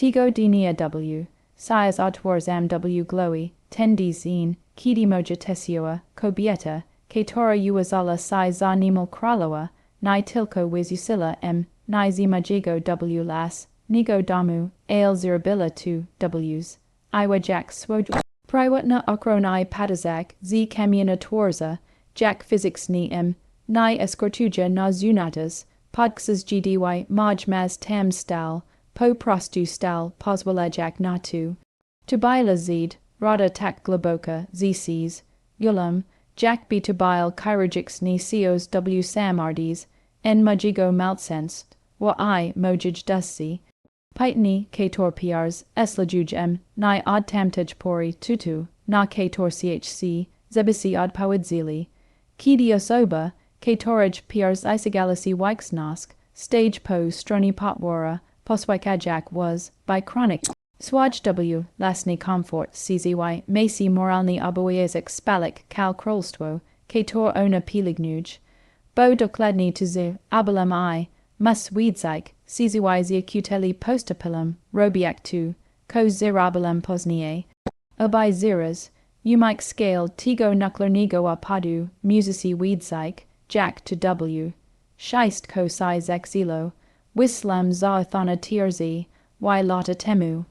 Tigo dinia w. Sias autors w glowy, tendi zine, kidi moja teściowa, kobieta, katora uwazala si za nimal kralowa, ni tilko wizusila ni zimajigo w las, nigo damu, ale zirabila tu w's. Iwa jack swoj. Priwatna okronai patazak, z kamiena twarza, jack physics ni eskortuja na zunatas, podxas gdy maj maz tam stal, po prostu stal, pozwalajak natu. Tubila zid, rada tak globoka, zcs, yulam, jack b tubil chirurgics ni seos w samardes, en majigo malsenst, wa mojij dussi. Pitni, kator prs, eslajuj ni od tamtaj pori tutu, na kator chc, zebisi od powidzili. Kidi osoba, katoraj prs isagalisi wixnosk, stage po stroni potwara, poswikajak was, by chronic. Swaj w, lasni comfort, czy, macy moralni obojezik spalik kal krolstwo, kator ona pilignuj. Bo dokladni tuzy, abalam mus wiedzijk, czy ziakuteli postapilum, robiak tu, ko zirabalem poznie. Obai ziras, umik scale tigo nuklernigo apadu, musisi wiedzijk, jack to w. Scheist ko si zexilo, wislam zaathana tierzi, lata temu.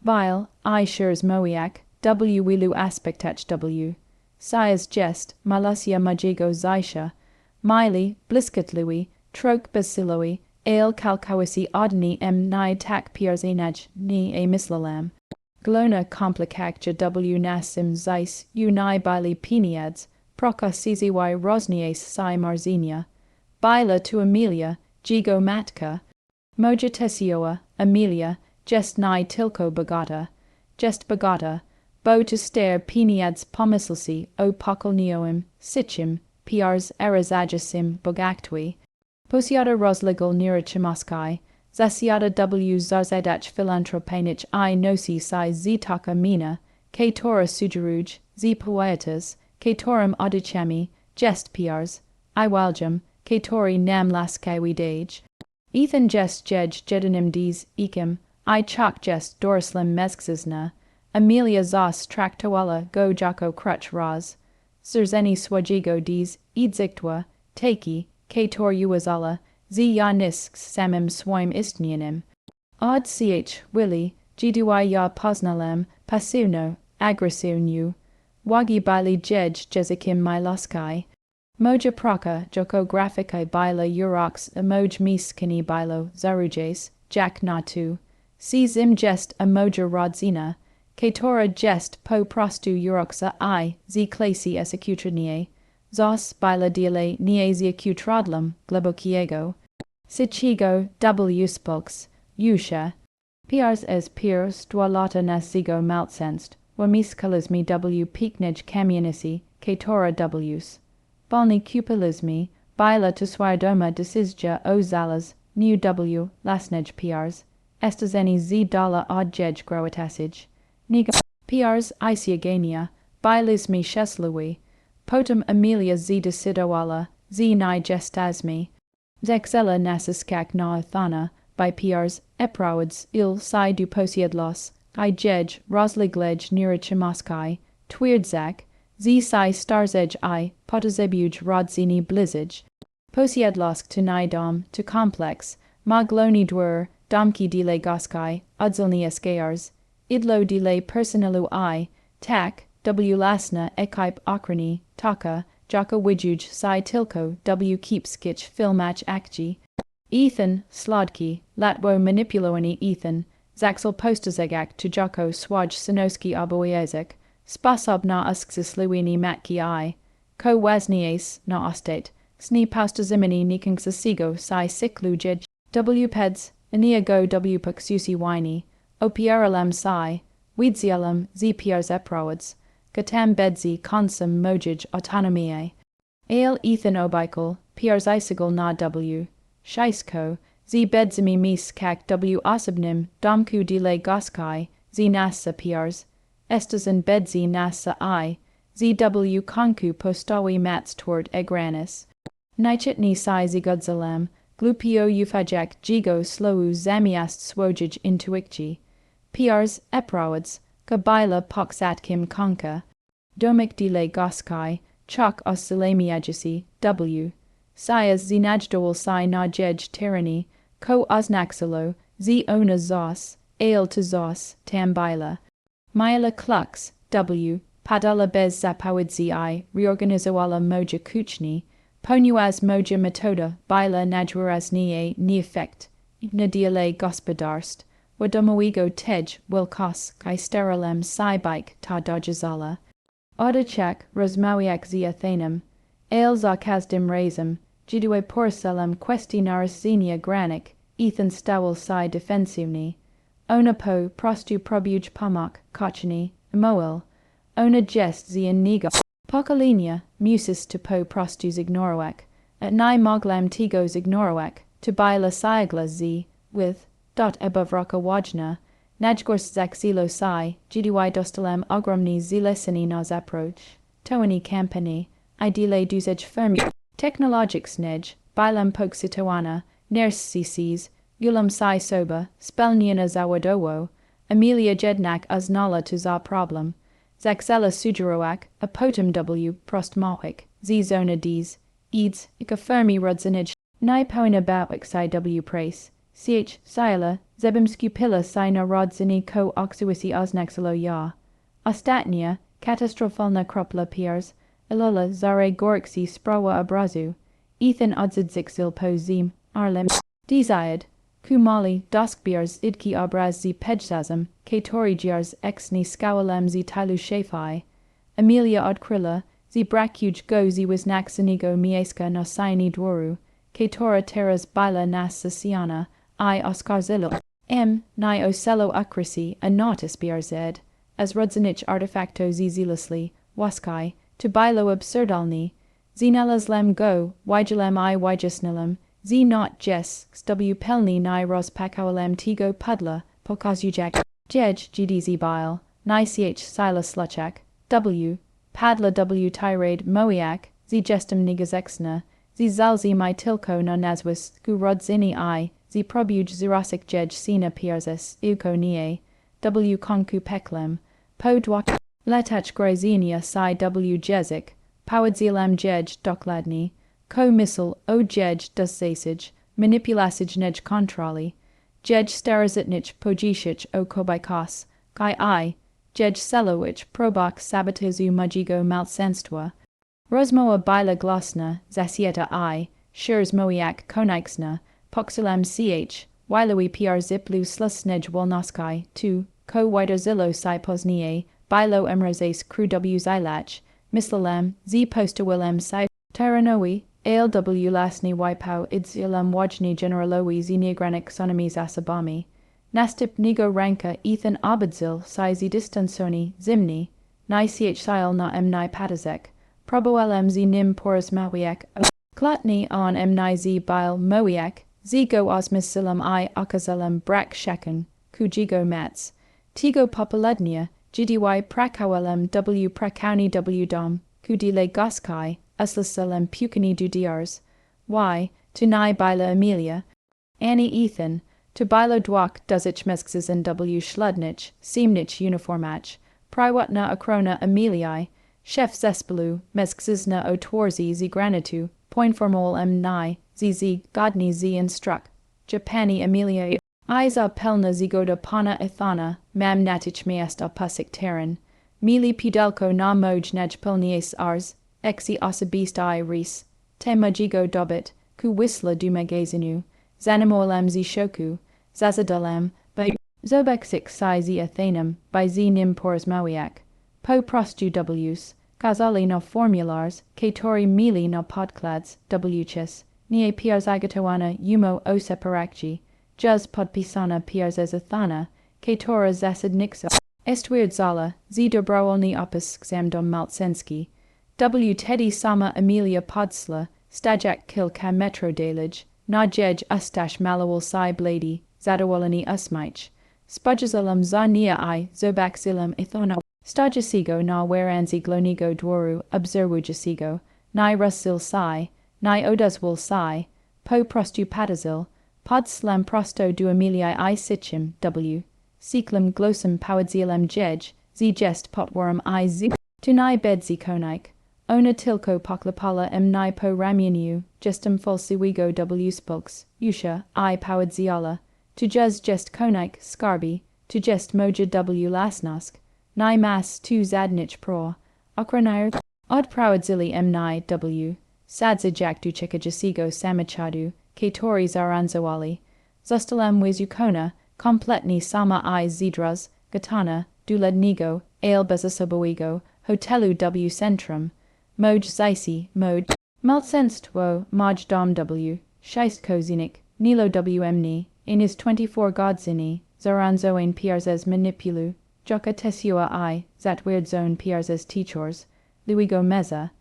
Bile, shurs moiak, w wilu aspectach w. Sias jest, malasia majigo zaisha, mili, bliskatliwi, trok basiloi, ale kalkawisi odni ni tak pierzinaj ni mislalam. Glona complicacja w nasim zeis ni bili peniads, proca czy rosnies si marzinia. Bila tu Amelia, gigo matka. Moja teściowa, Amelia, jest ni tilko bagata. Jest bagata, bo to stare peniads pomislsi o pokolnioim, sichim, prs erazajasim bogaktwi. Posiada rozlegal nirachimaskai, zasiada w zarzadach philantropanich nosi si zitaka mina, katora sugeruj, z poetas, katorum audichemi, jest prs, waljum, katori nam laskaiwi dage. Ethan jest jedanim des ekim, chok jest dorislim meskzizna, Amelia zos traktowala go jako crutch raz, zerzeni swajigo des edziktwa, taki, kator uwazala, z ya nisks samim swoim istnianim. Od ch, willi, gdy ya poznalem, pasivno, agresivnu, wagi bili jezikim miloskai. Moja proka, joko grafikai bila urox emoj miskini bilo, zarujes, jack natu. Si zim jest emoja rodzina, katora jest po prostu uroxa z klasi esekutrnie. Zos bila dile nie ziakutrodlum, glebokiego. Sichigo w spokes, usha. Prs es pirs dwalata nasigo maltsenst, wamiskalismi w piknej kamionisi, katora w's. Balni cupilismi, bila to swardoma desizja o zalas, new w, lasnej prs. Estazeni z dala odjej groatasij. Niga prs isiagania, bilismi sheslui. Potum Amelia z desidowala, z ni gestasmi. Zexela nasiskak na athana, by prs, eprawids il si du posiedlos, jej, rosliglej nirachimaskai, twierdzak, z si starzej potazebuj rodzini blizij. Posiedlosk to nidom, to complex, magloni dwur, domki dile goskai, odzilni escars, idlo dile personalu tak, w lasna ekip okrani, taka, jaka wijuj si tilko w keepskich filmach akji. Ethan, slodki, latwo manipuloani Ethan, zaxel postazegak to jako swaj sinoski obojezik, sposob na uskzisliwini matki ko waznies na ostate, sni paustazimini nikingsasigo si siklu jej, w peds, ania go w puksusi wini, opierelam si, widzialam z prs eprawids, gatam bedzi consum mojij autonomiae. Ale Ethan obikel, prs isigal na w. Scheisko, z bedzimi mis kak w osobnim, domku dile goskai, z nasa prs, estazin bedzi nasa z w konku postawi mats toward egranis. Nichitni si zigodzalem, glupio ufajak jigo slowu zamiast swojij intuikji, Piars eprawads, kabila poxatkim konka. Domik dile goskai, chok oscilamiagisi, w. Sias zinajdowal si najej tyranny, ko oznaxalo, z ona zos, ale to zos, tambila. Myla klux, w. Padala bez zapawidzi I, reorganizowala moja kuchni, ponuaz moja metoda, bila najwaraz ni effect, nadiale gospodarst, wadomoigo tej, wilkos, kai sterilem sibike ta dojazala. Odachak, rozmawiak zi athenum, ale za kazdim razum, jidue porcelum questi narasinia granic, ethan stawel si defensivni. Ona po prostu probuj pomak, kochni, moel. Ona jest zi nigo. Pokolenia, musis to po prostus ignorowak, at nai moglam tigos ignorowak, to bila siagla zi, with, dot above roka wajna, najgors zaxilo si, gdui dostalem ogromni zilesini nas approach, toani campani, idile duzej fermi. Technologics nej, bilam poxitoana, ners ccs, gulam si soba, spelniana zawadowo, Amelia jednak uznala to za problem, zaxela sugerowak, a potem w, prost mohik, z zona dies, eads, ika fermi rudzinij, nai poina bawik si w prace, ch, sila, zebim scupilla si na rodzini ko oxuisi oznaxalo ya. Ostatnia, katastrofalna kropla piers, elola zare gorixi sprawa abrazu, ethan odzidzik po zim, arlem, desired, kumali, doskbiers idki obraz zi pejsazm, katorigiars ex ni skawalem zi tilu shafai, Amelia odkrilla, zi brakuj go zi wisnaxinigo mieska no sini dworu, katora teras bila nas sasiana, I oscarzillo. Ni ocello acrisi, a nautis biarzed, as rudzinich artefacto zi zealously, waskai, to bilo absurdalni, zinelas lem go, wigelem I wigesnilem, z not jes, w pelni ni ros pakawalem tigo pudla, pokazujak, jej gdz bile, ni ch sila sluchak, w, padla w tirade moiak, z gestum nigazexna, z zalzi my tilko no nazwis, gu rodzini I, z probuj zirosic jej sina pierzes, uko nie, w concu peklem, po dwak, letach grazenia si w jezik, powadzilem jej dokladni, ko misl o jej dusasij, manipulasij nej kontroli, jej starazitnich pojishich o kobikos, kai I, jej selowich probok sabatizu mujigo malsenstva, Rosmoa bila glosna, zasieta I, shurs moiak konixna, poxilem ch, wiloi pr ziplu slusnej wolnoskai, tu, ko widerzillo si posnie, bilo emrozes cru w zilach, mislalem, z postawilem si, tyranoi, ale w lasni wipau idzilem wajni generaloi zinigranic sonomis asabami, nastip nigo ranka ethan abadzil si z distansoni, zimni, ni ch sil na ni patazek, proboelem z nim porus mawiak, klotni on ni z bile moiak, zigo osmisilem I okazalem brak shekken, kujigo mats, tigo populednia, gdy prakawelem w prakauni w dom, kudile goskai, uslasalem pukani dudiars, y, to nai bila Amelia, Annie Ethan, to bilo dwak duzich meskzes in w schludnich, seemnich uniformach, priwatna akrona Ameliae, chef zespelu, meskzizna o twarzi z granitu, poinformol ni, z godni z instruct, Japani Amelia, Iza pelna zigoda pana ethana, mam natich meest opusik terran, mili pidelko na moj nej pelnies ars, exi osabist I ris, te majigo dobit, ku wisla du magazinu, zanimolem z shoku, zazadalem, by zobexik si z athenum, by z nim pors mawiak, po prostu w's, kazali no formulars, katori mili no podklads, wchis, nie pierzagatowana umo o separakji, juz podpisana pierzezathana, katora zasadniksa, estweird zala, z dobrowolni opus xamdom maltsenski, w teddy sama Amelia podsla, stajak kil ka metro dalej, na jej ustash malawal si blady, zadawolani usmich, spudgezalam za nia I, zobaxilem ithona, stajasigo na wheranzi glonigo dworu, obserwujasigo, ni rusil si, ni odaswal si, po prostu patazil, podslem prosto du Ameliae I sichim, w, Siklem glossum powedzielem jej, z jest potworm I z. Tunai bedzi konik. Ona tilko poklapala nai po ramieniu, gestem falsiwigo w spokes, usha, I powedziala. Tu jest konik, skarbi, tu jest moja w lasnosk. Nai mas tu zadnich pro. Okranir. Od prowadzili nai w. Sadza jak du czekajasigo samachadu, katori zaranzawali. Zostalam wizukona, kompletni sama I zidras, gatana, du lednigo, ale bezasoboigo, hotelu w centrum. Moj zaisi, moj. Malsenstwo, moj dom w. Scheistko zinik, nilo wmni, inis 24 godzini, zaranzoin piarzes manipulu, joka tesiua I, zatwierdzone piarzes teachers, luigo meza.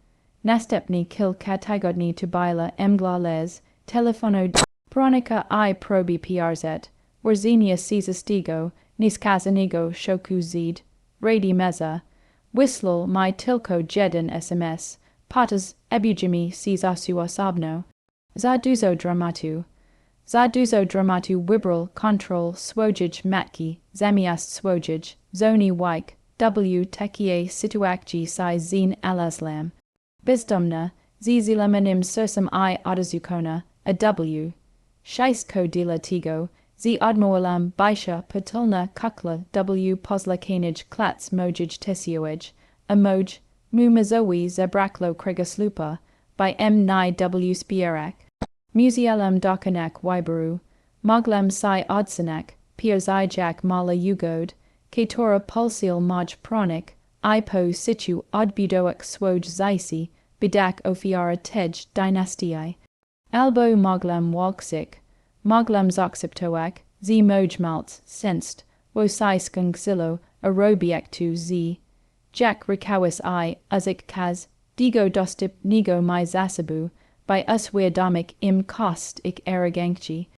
Nastepni kil katagodni tubila mgla les, telefono pronica I probi piarzet, Warzenia stigo, nis kazanigo shoku zid, radi meza. Whistler my tilko jeden SMS, patas ebujimi asu osobno. Za duzo dramatu wibral control swojij matki, zamiast swojij, zoni wike, w tekie situakci si zin alaslam. Bizdomna, zizilemenim sursum I odazukona, a w. Scheistko dila tigo, z odmoalam baisha patulna kukla w pozla kanij klats mojij tesiowij, a moj, mu mazowi zebraklo kregaslupa, by nai w spierak. Musealem dokanak wyberu, moglem si odsanak, piers ijak mala ugod, katora pulsil moj pronik, ipo situ odbudoak swoj zaisi, bidak ofiara tej dynastiae. Albo moglem walksik, moglem zoxiptoak, z moj malts, senst, wo si skungzilo, arobiak tu z. Jack rikawis I, uzik kaz, digo dostip nigo my zasabu, by us weirdomik im kost ik arrogantchi.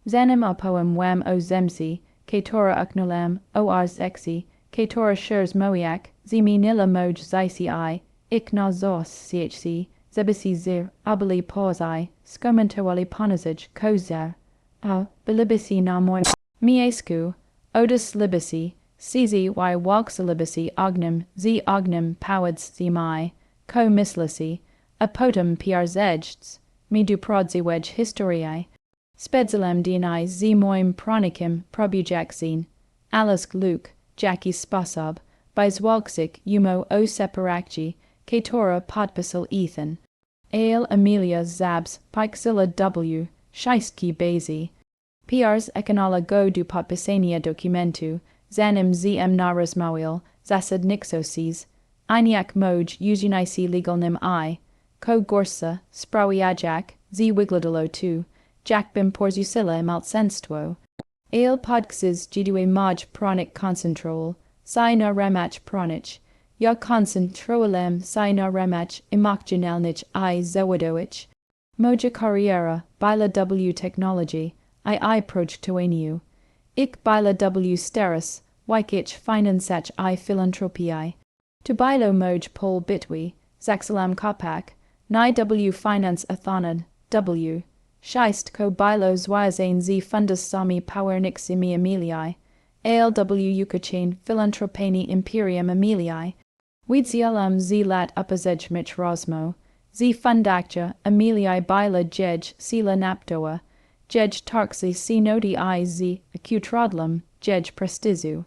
Zenim a poem wam o zemsi, katora uknolam, o ars exi, katora shurs moiak, zimi nila moj zaisi I, ik na zos chc, zebisi zir, abali pause, skomantawali ponazij, kozar. A, bilibisi na moi. Miescu, odus libisi, Cz y walksalibisi ognem, z ognem powads z mai, co mislisi, apotum piarzejts, mi du prodziwej historiae. Spedzalem dni z moim pronikim probujaxin, alisk luke, jaki sposob, by zwalksik umo o separakci, katora podpisal ethan. Ale Amelia zabs, pixilla w, scheistki bazi. Piars ekanala go du podpisania documentu, zanim zm naras mawil, zasad nixosis, einiak moj usunisi legalnim I, co gorsa, sprawiajak, z wigladalo tu, jack bim porzusilla malsenstvo. Ale podxis gidue moj pronic concentrol, si na remach pronich, ja concentrolem si na remach imokjanelnich I zawadowich. Moja carriera, bila w technology, I projectoeniu. Ik bila w steris, wikich finansach I philanthropiae. Tu bilo moj pol bitwi, zaxalam kopak, ni w finance athonad, w. Scheist co bilo zwiazain z fundus sami powerniximi Emiliae, ale w Ukrachain philantropeni imperium Emiliae. Weedzialam z lat upazej mich rosmo, z fundactia Emiliae bila jej sila naptoa, jej tarxi si noti I z acutrodlam, jej prestizu.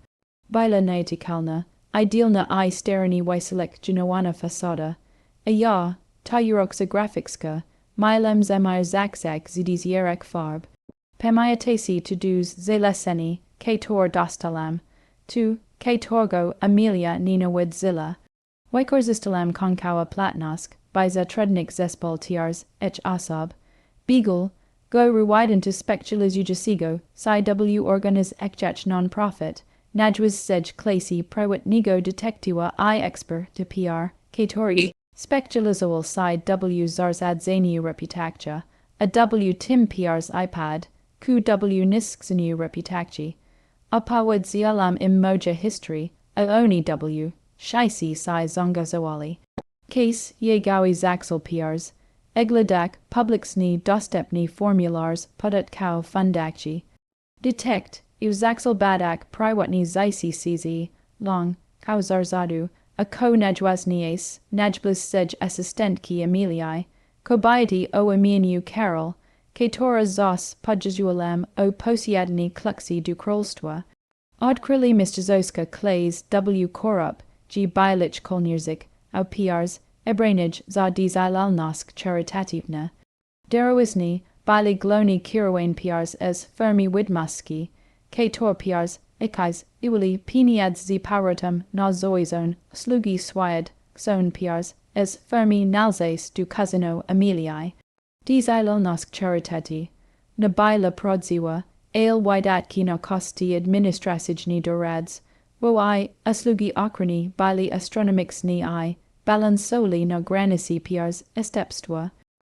Bila naetikalna, idealna I sterani wyselek genowana fasada. A ja, ta uroxographicsca, mylem zemir zakzak zidis yerek farb. Pemiatesi to dus zeleseni, kator dostalam, tu, katorgo Amelia nina wedzilla. Wykorzistalam konkawa platnosk, by zatrednik zespol tiars, ech asab. Beagle, go ruwiden to speculas ujasigo, si w organis ekjach non-profit, najwas sej clasi prewit nigo detectua I exper to PR, katori, speculazol si w zarzadzeniu reputaccia, a w tim PR's iPad, ku w nisksenu reputacci. Apawad zialam im moja history, a oni w, shaisi si zongazawali. Case ye gawi zaxel PR's, egladak publicsni dostepni formulars podatkau fundacci. Detect, Zaxel badak prywatni zaisi cz, long, kau zarzadu, a ko najwasnies, najblis sej assistentki Emilii, kobiety o emieniu Carol, Ketora zos podjezualem o posiadni kluxi du krolstwa, odkrili Mr. Clays W. Korup, G. Bailich Kolnierzik, au piars, ebranij za dizilalnask charitativna. Derowisni, Baili gloni kirawain piars es fermi widmaski, Ketor piars, ekais, iwili piniads zi parotum na zoizon, slugi swayad, xon piars, es fermi nalzes du casino Emilii. Dizilalnask charitati, na baila prodziwa, ale widatki na kosti administrasijni dorads, wo I, aslugi okrani, baili astronomics ni I, balansoli na granisi piars estepstva.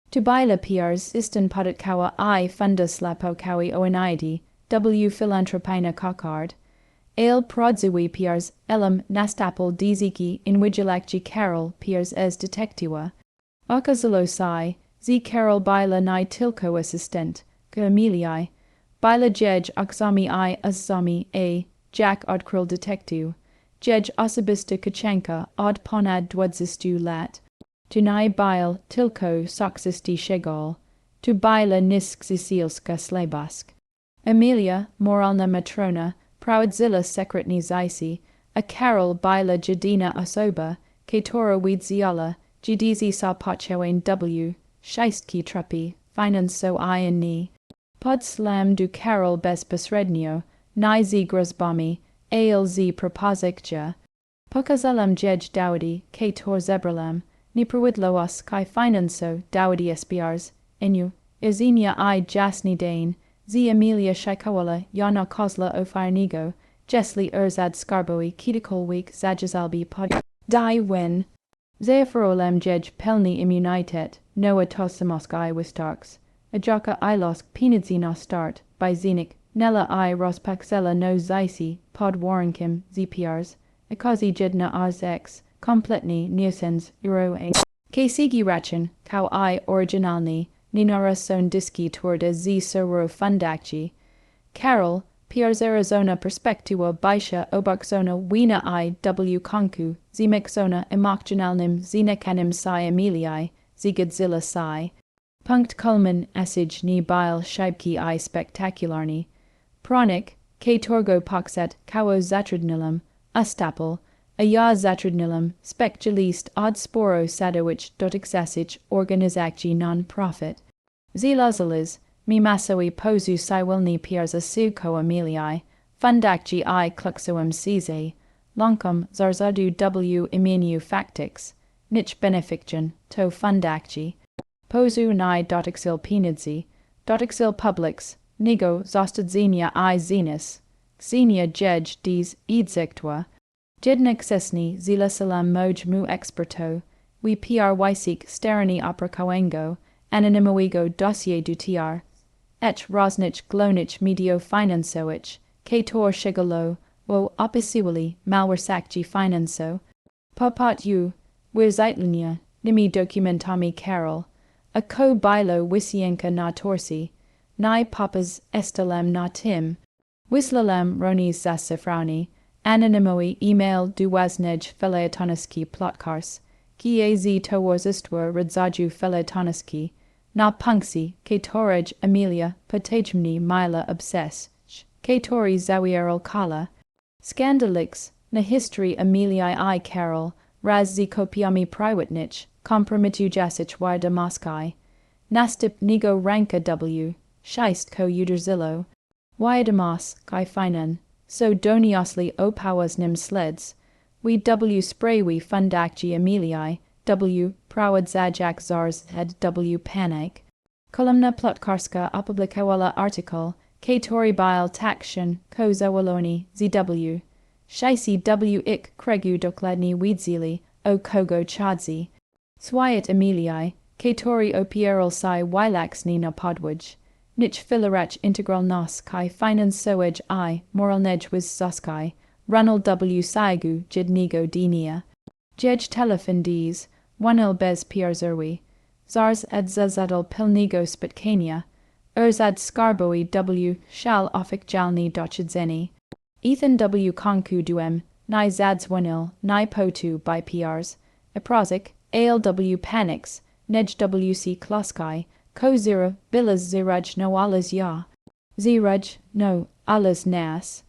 Tu baila piars isten podetkawa I fundus lapo kawi oinaidi, W philanthropina cockard. Ale prodziwi piars elam nastapel diziki in vigilacti Carol piars es detectiva. Okazalo sai, Z Carol baila ni tilko assistent, ke Emilii, baila jej oxami I azami a, Jack odkril detectu, jej osobista kachenka od ponad dwudzistu lat, tu nai bail tilko soxisti shegol, tu baila nisk zisilska slebask. Emilia, moralna matrona, praudzilla secretni zaisi, a Carol baila jadina osoba, ketora widziola, jidizi sa pochewen W, Scheistki truppi, finan so I and ni. Pod slam du Carol bes besrednio, ni z grosbami, ale z proposicja. Pokazalam jej dowdy, Ketor zebralam, ni prowidloas kai finan so dowdy espiars, enu, izinia I jasni dane, z Emilia shaikawala, yana kozla o farnigo, jesli erzad skarboi kitikol week zajazalbi pod. Die wen. Zephorolem jej pelni immunitet, noa tosimosk I wistarks. Ajaka ilosk penidzina start, by zenik, nella I rospaxella no zaisi, pod warrenkim, zpiars, ekazi jedna arzex, kompletni niosens, euro a. Kesigi rachin, kau I originalni, ninara son diski toward z soro fundakji. Carol, piars Arizona perspectua baisha obaxona wina I w konku, zimexona emokjanalnim zinekanim psi Emilii, zigadzilla psi. Punkt kulmen essig ni bile scheibki I spectacularni. Pronic, ke torgo poxet kao zatridnilum, astapel, aya zatridnilum, specjalist od sporo sadowich dot exasich organizacji non-profit. Zilazalis, mi masoi posu siwilni piers asuko Emilii, fundakji I cluxoem cese, loncum zarzadu w imeniu factix, nich benefiction, to fundakji. Posu ni dotixil penidzi, dotixil publix, nigo zostadzenia I zenus, xenia jej dies idzectua, jednexesni zilasalam moj mu experto, we pr wisik sterani opera coengo, anonimoigo dossier dutiar, ech rosnich glonich medio finansoich, ketor shigalo, wo opisiwili malwersakji finanso, popat u, wirzitlinia, nimi documentami Carol, a ko bilo wisienka na torsi, ni papas estalem na tim, wislalem ronis zasifrani, anonimoi email duwaznej feleatoneski plotkars, kie z towarzistwa radzaju feleatoneski, na punksi, ketorij Emilia potejmni mila obses, ketori zawierol kala, scandalix, na history Emilii I Carol, raz z kopiami privatnich, kompromitu jasich warda moskai, nastip nigo ranka w, scheist ko uderzillo, wiadamas, kai finan, so doniosli opawas nim sleds, we w spraywi fundakji Emilii, w prawad zajak zars ed w panik. Kolumna plotkarska opublikowala article, ketori bile takshin, ko zawaloni, zw, shaisi w ik kregu dokladni widzili, o kogo chadzi. Swayat Emilii, ketori o pierol sai wilaxni na podwij, nich filarach integral nos kai finan soej I, moral nej wiz soskai, runal w saigu jidnigo dinia. Jej telefindies, wanil bez pierzerwi, zars ed zazadal pilnigo spitkania, Erzad skarboi w shal ofik jalni dochidzeni. Ethan w konku duem, ni zadzwanil, ni potu by PRs. Eprozik, ALW panics, nej WC kloskai, ko zira, bilas ziraj no alas ya. Ziraj, no, alas nas.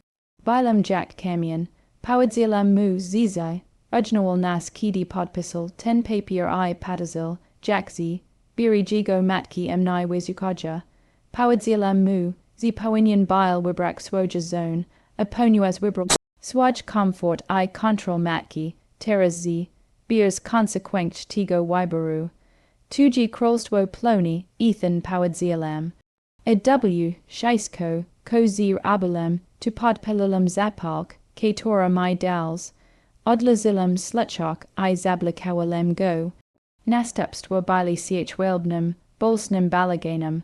Bilam jack camion, powedzilam mu zizai, ujnawal nas kidi podpisal, ten papier I patazil, jackzi, biri jigo matki emni wezukaja. Powedzilam mu, zi powinian bile wibrak swoja zone, aponuas wibral. Swaj comfort I control matki, teras z, beers consequent tigo wibaru. 2G krolstwo ploni, Ethan powedzilam. W, shaisko, kozir abulem, tu podpelulam zapalk, katora my dals. Odlazilam slutchok I zablakawalem go. Nastupstwa bili ch welbnum, bolsnum balaganum.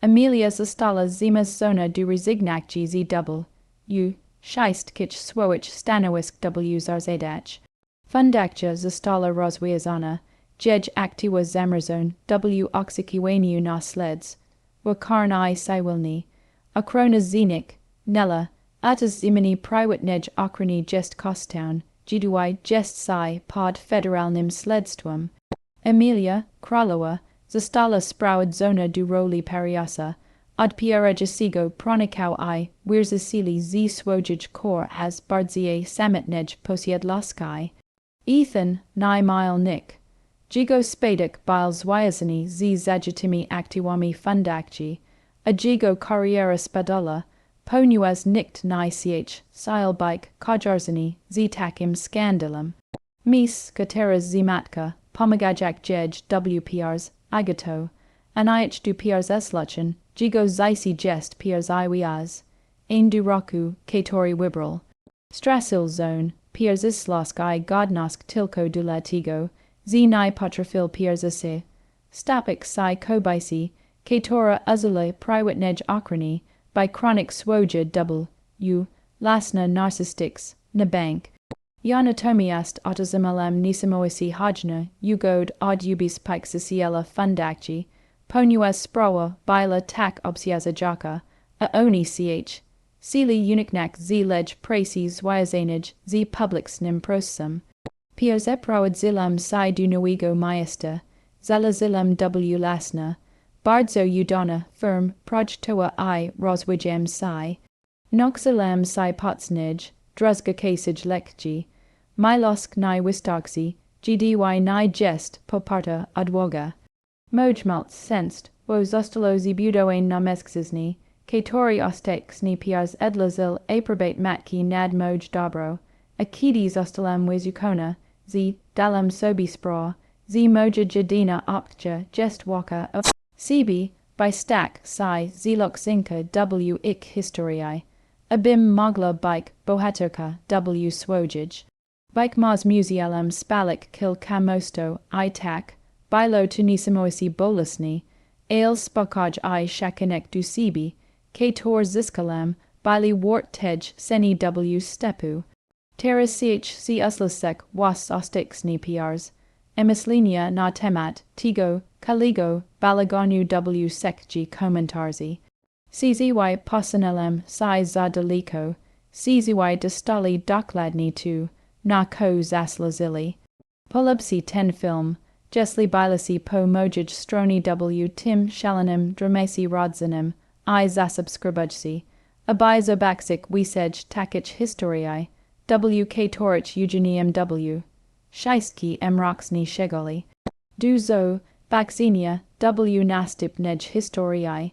Amelia zastala zimas zona du resignakji z double. U, scheist kich swoich stanowisk w zarzadach. Fundakja zastala rozwiazana, jej activa zamrazone w oxikiwaniu na sleds. Wakarnai siwilni. Akrona zenik, nella, atas zimini priwatnej okrani jest kostown, jiduai jest si pod federalnim sledstwum. Emilia, Kralowa, zastala sprawd zona du roli pariasa, od piera jasigo pronikau I, wirzasili z swojij kor has bardziej samitnej posiedlaskai. Ethan, ni mile nick. Jigo spadik bil zwyazani z zagitimi actiwami fundakji, a jigo carriera spadula, ponuas nikt ni ch, silbike, kojarzani, z takim scandalum. Mis, kateras zimatka, pomagajak jej WPRs, agato, anich du PRs esluchen, jigo zaisi jest PRs iwiaz, ein du roku, katori wibral. Strasil zone, PRs islask I godnosk tilko du latigo, z ni potrafil PRs ase. Stapik si kobaisi, katora azule priwatnej okrani, by chronic swoja double, u, lasna narcistics, na bank. Yanatomiast autozimalam nisimoisi hajna, ugod od ubis pixisiela fundakji, ponuas sprawa bila tak obsiazajaka, a oni ch, sili uniknak z leg praces wyazanij z publics nim prosum. Piers eprawad zilam si du nuigo maesta, zalazilam w lasna, bardzo udona firm projtoa I roswijam si. Noxilam si potsnij, druzga kasij lekji, milosk ni wistoxi, gdy ni jest poparta adwoga. Mojmalt sensed, wo zostalo zibudoain nameskzizni, katori ostexni piars edlazil aprobate matki nad moj dobro, akidi zostalam wizukona, z dalam sobi spra, z moja jadina optja jest waka of Sebi, by stack, si, zilok zinka w ik historiae, abim mogla bike bohaterka w swojij. Bike mas musealam spalik kil kamosto I tak, bilo tunisimoisi bolusni, ale spokaj I shakinek du sebi, kator ziskalam, bili wart tej seni w stepu. Terra ch si uslasek was ostixni piars, emislinia na temat, tigo, kaligo, balagonu w sekji komentarzi. Czy posanelem si za daliko, czy dostali dokladni tu, na ko zaslazili. Polubsi ten film, jesli bilasi po mojij stroni w tim shalanim dramasi rodzanim, I zasubskribujsi, abai zobaksik wisej takich historiae, w katorich eugenium w. Scheistki emroxni shegoli. Du zo, Baxinia, w nastup nej historiae,